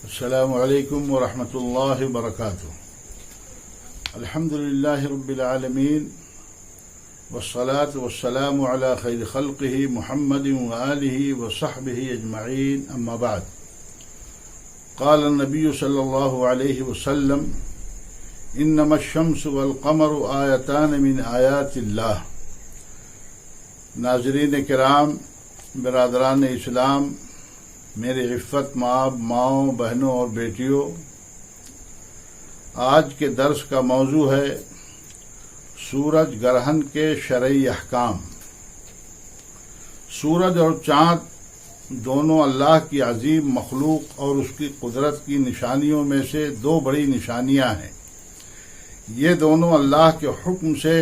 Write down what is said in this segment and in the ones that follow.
السلام علیکم ورحمۃ اللہ وبرکاتہ۔ الحمد للہ رب العالمین والصلاة والسلام علی خیر خلقہ محمد وآلہ وصحبہ اجمعین، اما بعد۔ قال النبی صلی اللہ علیہ وسلم: انما الشمس والقمر آیتان من آیات اللہ۔ ناظرین کرام، برادران اسلام، میرے عفت ماؤں، بہنوں اور بیٹیوں، آج کے درس کا موضوع ہے سورج گرہن کے شرعی احکام۔ سورج اور چاند دونوں اللہ کی عظیم مخلوق اور اس کی قدرت کی نشانیوں میں سے دو بڑی نشانیاں ہیں۔ یہ دونوں اللہ کے حکم سے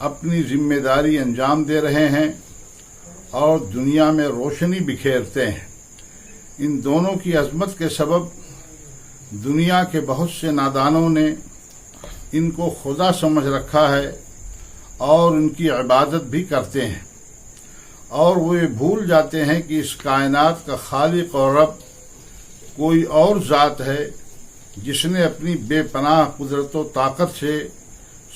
اپنی ذمہ داری انجام دے رہے ہیں اور دنیا میں روشنی بکھیرتے ہیں۔ ان دونوں کی عظمت کے سبب دنیا کے بہت سے نادانوں نے ان کو خدا سمجھ رکھا ہے اور ان کی عبادت بھی کرتے ہیں، اور وہ یہ بھول جاتے ہیں کہ اس کائنات کا خالق اور رب کوئی اور ذات ہے جس نے اپنی بے پناہ قدرت و طاقت سے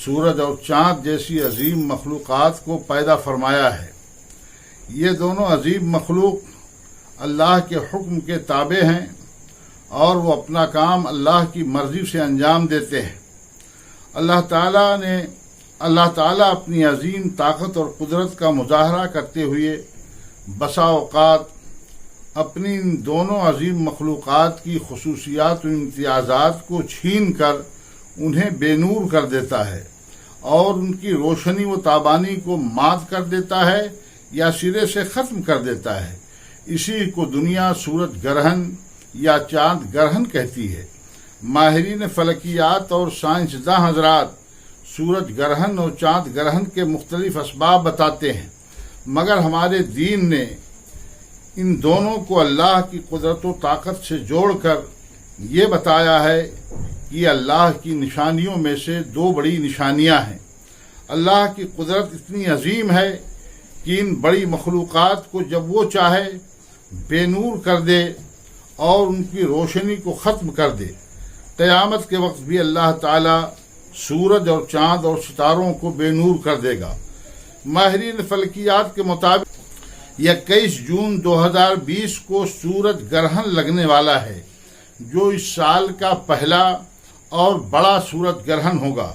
سورج اور چاند جیسی عظیم مخلوقات کو پیدا فرمایا ہے۔ یہ دونوں عظیم مخلوق اللہ کے حکم کے تابع ہیں اور وہ اپنا کام اللہ کی مرضی سے انجام دیتے ہیں۔ اللہ تعالیٰ اپنی عظیم طاقت اور قدرت کا مظاہرہ کرتے ہوئے بسا اوقات اپنی ان دونوں عظیم مخلوقات کی خصوصیات و امتیازات کو چھین کر انہیں بے نور کر دیتا ہے اور ان کی روشنی و تابانی کو مات کر دیتا ہے یا سرے سے ختم کر دیتا ہے۔ اسی کو دنیا سورج گرہن یا چاند گرہن کہتی ہے۔ ماہرین فلکیات اور سائنسداں حضرات سورج گرہن اور چاند گرہن کے مختلف اسباب بتاتے ہیں، مگر ہمارے دین نے ان دونوں کو اللہ کی قدرت و طاقت سے جوڑ کر یہ بتایا ہے کہ یہ اللہ کی نشانیوں میں سے دو بڑی نشانیاں ہیں۔ اللہ کی قدرت اتنی عظیم ہے کہ ان بڑی مخلوقات کو جب وہ چاہے بے نور کر دے اور ان کی روشنی کو ختم کر دے۔ قیامت کے وقت بھی اللہ تعالی سورج اور چاند اور ستاروں کو بے نور کر دے گا۔ ماہرین فلکیات کے مطابق 21 جون 2020 کو سورج گرہن لگنے والا ہے، جو اس سال کا پہلا اور بڑا سورج گرہن ہوگا۔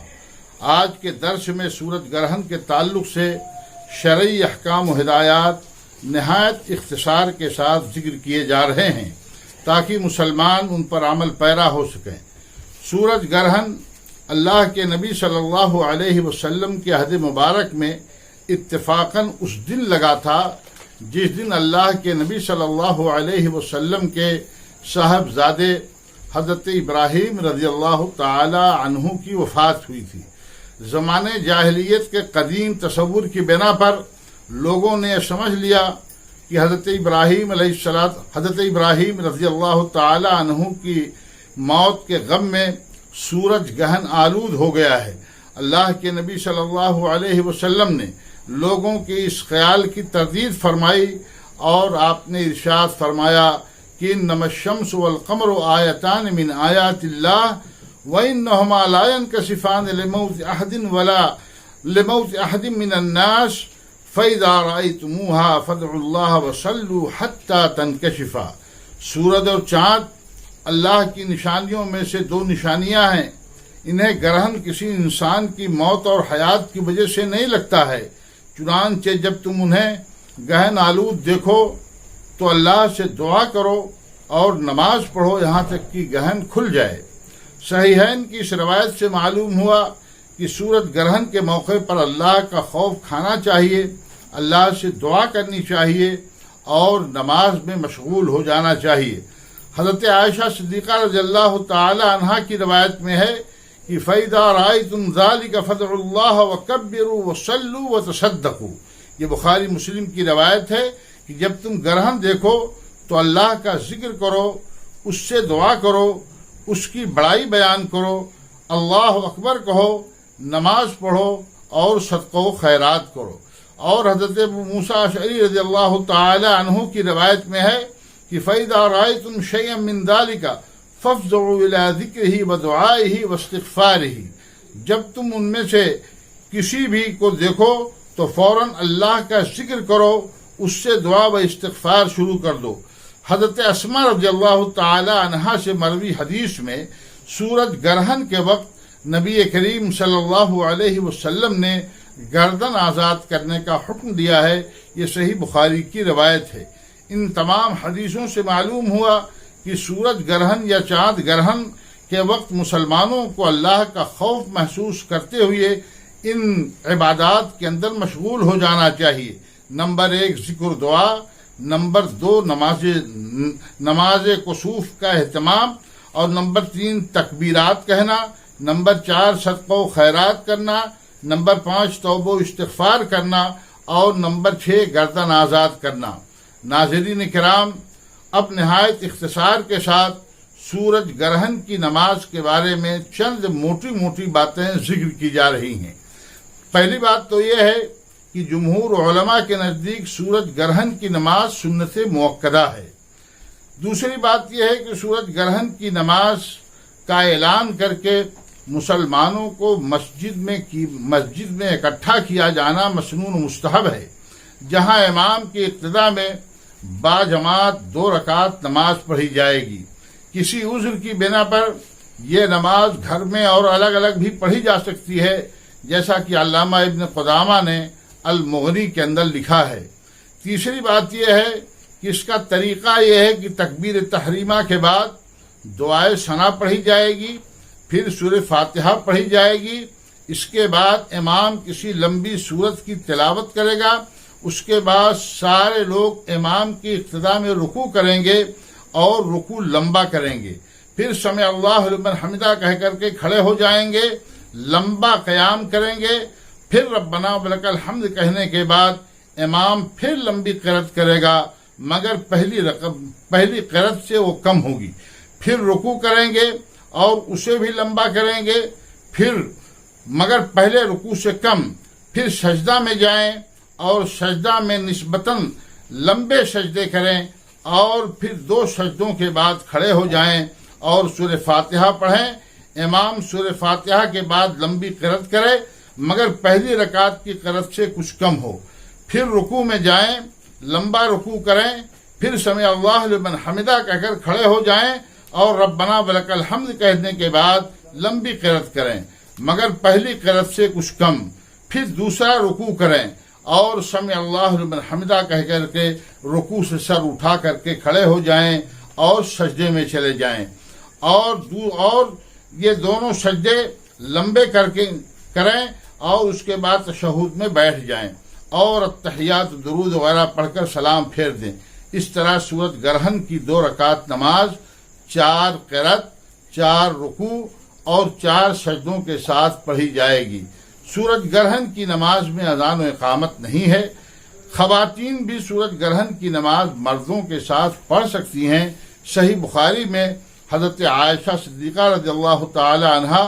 آج کے درس میں سورج گرہن کے تعلق سے شرعی احکام و ہدایات نہایت اختصار کے ساتھ ذکر کیے جا رہے ہیں تاکہ مسلمان ان پر عمل پیرا ہو سکیں۔ سورج گرہن اللہ کے نبی صلی اللہ علیہ وسلم کے عہد مبارک میں اتفاقاً اس دن لگا تھا جس دن اللہ کے نبی صلی اللہ علیہ وسلم کے صاحبزادے حضرت ابراہیم رضی اللہ تعالی عنہ کی وفات ہوئی تھی۔ زمانے جاہلیت کے قدیم تصور کی بنا پر لوگوں نے سمجھ لیا کہ حضرت ابراہیم رضی اللہ تعالی عنہ کی موت کے غم میں سورج گہن آلود ہو گیا ہے۔ اللہ کے نبی صلی اللہ علیہ وسلم نے لوگوں کے اس خیال کی تردید فرمائی اور آپ نے ارشاد فرمایا کہ انما الشمس والقمر آیتان من آیات اللہ وَإِنَّهُمَا لَا يَنْكَسِفَانِ لِمَوْتِ أَحَدٍ مِّنَ النَّاسِ فَإِذَا رَأَيْتُمُوهَا فَادْعُوا اللَّهَ وَصَلُّوا حَتَّى تَنْكَشِفَا۔ سورج اور چاند اللہ کی نشانیوں میں سے دو نشانیاں ہیں۔ انہیں گرہن کسی انسان کی موت اور حیات کی وجہ سے نہیں لگتا ہے، چنانچہ جب تم انہیں گہن آلود دیکھو تو اللہ سے دعا کرو اور نماز پڑھو یہاں تک کہ گہن کھل جائے۔ صحیحین کی اس روایت سے معلوم ہوا کہ سورج گرہن کے موقع پر اللہ کا خوف کھانا چاہیے، اللہ سے دعا کرنی چاہیے اور نماز میں مشغول ہو جانا چاہیے۔ حضرت عائشہ صدیقہ رضی اللہ تعالی عنہا کی روایت میں ہے کہ فَإِذَا رَأَيْتُمْ ذَلِكَ فَادْعُوا اللَّهَ وَكَبِّرُوا وَصَلُّوا وَتَصَدَّقُوا۔ یہ بخاری مسلم کی روایت ہے کہ جب تم گرہن دیکھو تو اللہ کا ذکر کرو، اس سے دعا کرو، اس کی بڑائی بیان کرو، اللہ اکبر کہو، نماز پڑھو اور صدقہ و خیرات کرو۔ اور حضرت ابو موسیٰ اشعری رضی اللہ تعالی عنہ کی روایت میں ہے کہ کہ فَإِذَا رَأَيْتُمْ شَيْئًا مِّن ذَلِكَ فَافْزَعُوا إِلَىٰ ذِكْرِهِ وَدُعَائِهِ وَاسْتِغْفَارِهِ، جب تم ان میں سے کسی بھی کو دیکھو تو فوراً اللہ کا ذکر کرو، اس سے دعا و استغفار شروع کر دو۔ حضرت اسما رضی اللہ تعالی عنہا سے مروی حدیث میں سورج گرہن کے وقت نبی کریم صلی اللہ علیہ وسلم نے گردن آزاد کرنے کا حکم دیا ہے، یہ صحیح بخاری کی روایت ہے۔ ان تمام حدیثوں سے معلوم ہوا کہ سورج گرہن یا چاند گرہن کے وقت مسلمانوں کو اللہ کا خوف محسوس کرتے ہوئے ان عبادات کے اندر مشغول ہو جانا چاہیے۔ نمبر 1 ذکر دعا، نمبر 2 نماز کسوف کا اہتمام، اور نمبر 3 تکبیرات کہنا، نمبر 4 صدقہ و خیرات کرنا، نمبر 5 توبہ و استغفار کرنا، اور نمبر 6 گردن آزاد کرنا۔ ناظرین کرام، اب نہایت اختصار کے ساتھ سورج گرہن کی نماز کے بارے میں چند موٹی موٹی باتیں ذکر کی جا رہی ہیں۔ پہلی بات تو یہ ہے کہ جمہور علماء کے نزدیک سورج گرہن کی نماز سنت مؤکدہ ہے۔ دوسری بات یہ ہے کہ سورج گرہن کی نماز کا اعلان کر کے مسلمانوں کو مسجد میں اکٹھا کیا جانا مسنون مستحب ہے، جہاں امام کی اقتداء میں باجماعت 2 رکعت نماز پڑھی جائے گی۔ کسی عذر کی بنا پر یہ نماز گھر میں اور الگ الگ بھی پڑھی جا سکتی ہے، جیسا کہ علامہ ابن قدامہ نے المغنی کے اندر لکھا ہے۔ تیسری بات یہ ہے کہ اس کا طریقہ یہ ہے کہ تکبیر تحریمہ کے بعد دعائے ثنا پڑھی جائے گی، پھر سورہ فاتحہ پڑھی جائے گی، اس کے بعد امام کسی لمبی سورت کی تلاوت کرے گا، اس کے بعد سارے لوگ امام کی اقتداء میں رکوع کریں گے اور رکوع لمبا کریں گے، پھر سمع اللہ لمن حمدہ کہہ کر کے کھڑے ہو جائیں گے، لمبا قیام کریں گے، پھر ربنا ولک الحمد کہنے کے بعد امام پھر لمبی قرأت کرے گا، مگر پہلی قرأت سے وہ کم ہوگی، پھر رکوع کریں گے اور اسے بھی لمبا کریں گے، پھر مگر پہلے رکوع سے کم، پھر سجدہ میں جائیں اور سجدہ میں نسبتاً لمبے سجدے کریں، اور پھر 2 سجدوں کے بعد کھڑے ہو جائیں اور سورہ فاتحہ پڑھیں۔ امام سورہ فاتحہ کے بعد لمبی قرأت کرے، مگر پہلی رکعت کی قرأت سے کچھ کم ہو، پھر رکوع میں جائیں، لمبا رکوع کریں، پھر سمع اللہ لمن حمدہ کہہ کر کھڑے ہو جائیں اور ربنا ولک الحمد کہنے کے بعد لمبی قرأت کریں، مگر پہلی قرأت سے کچھ کم، پھر دوسرا رکوع کریں اور سمع اللہ لمن حمدہ کہہ کر کے رکوع سے سر اٹھا کر کے کھڑے ہو جائیں اور سجدے میں چلے جائیں، اور یہ دونوں سجدے لمبے کریں اور اس کے بعد تشہد میں بیٹھ جائیں اور التحیات درود وغیرہ پڑھ کر سلام پھیر دیں۔ اس طرح سورج گرہن کی 2 رکعت نماز 4 قرأت، 4 رکوع اور 4 سجدوں کے ساتھ پڑھی جائے گی۔ سورج گرہن کی نماز میں اذان و اقامت نہیں ہے۔ خواتین بھی سورج گرہن کی نماز مردوں کے ساتھ پڑھ سکتی ہیں۔ صحیح بخاری میں حضرت عائشہ صدیقہ رضی اللہ تعالی عنہا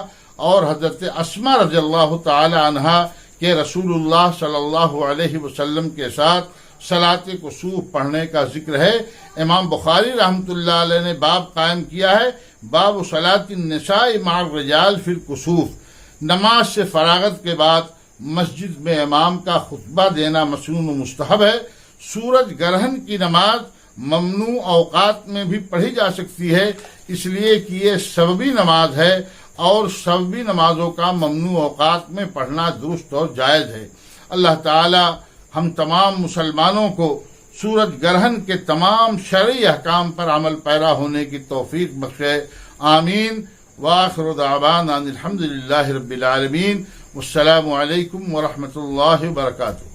اور حضرت اسما رضی اللہ تعالی عنہا کے رسول اللہ صلی اللہ علیہ وسلم کے ساتھ صلاۃ کسوف پڑھنے کا ذکر ہے۔ امام بخاری رحمۃ اللہ علیہ نے باب قائم کیا ہے، باب صلاۃ النساء مع الرجال فی الکسوف۔ نماز سے فراغت کے بعد مسجد میں امام کا خطبہ دینا مسنون و مستحب ہے۔ سورج گرہن کی نماز ممنوع اوقات میں بھی پڑھی جا سکتی ہے، اس لیے کہ یہ سببی نماز ہے اور سببی نمازوں کا ممنوع اوقات میں پڑھنا درست اور جائز ہے۔ اللہ تعالی ہم تمام مسلمانوں کو سورج گرہن کے تمام شرعی احکام پر عمل پیرا ہونے کی توفیق بخشے، آمین۔ وآخر دعوانا الحمد للہ رب العالمین، والسلام علیکم ورحمۃ اللہ وبرکاتہ۔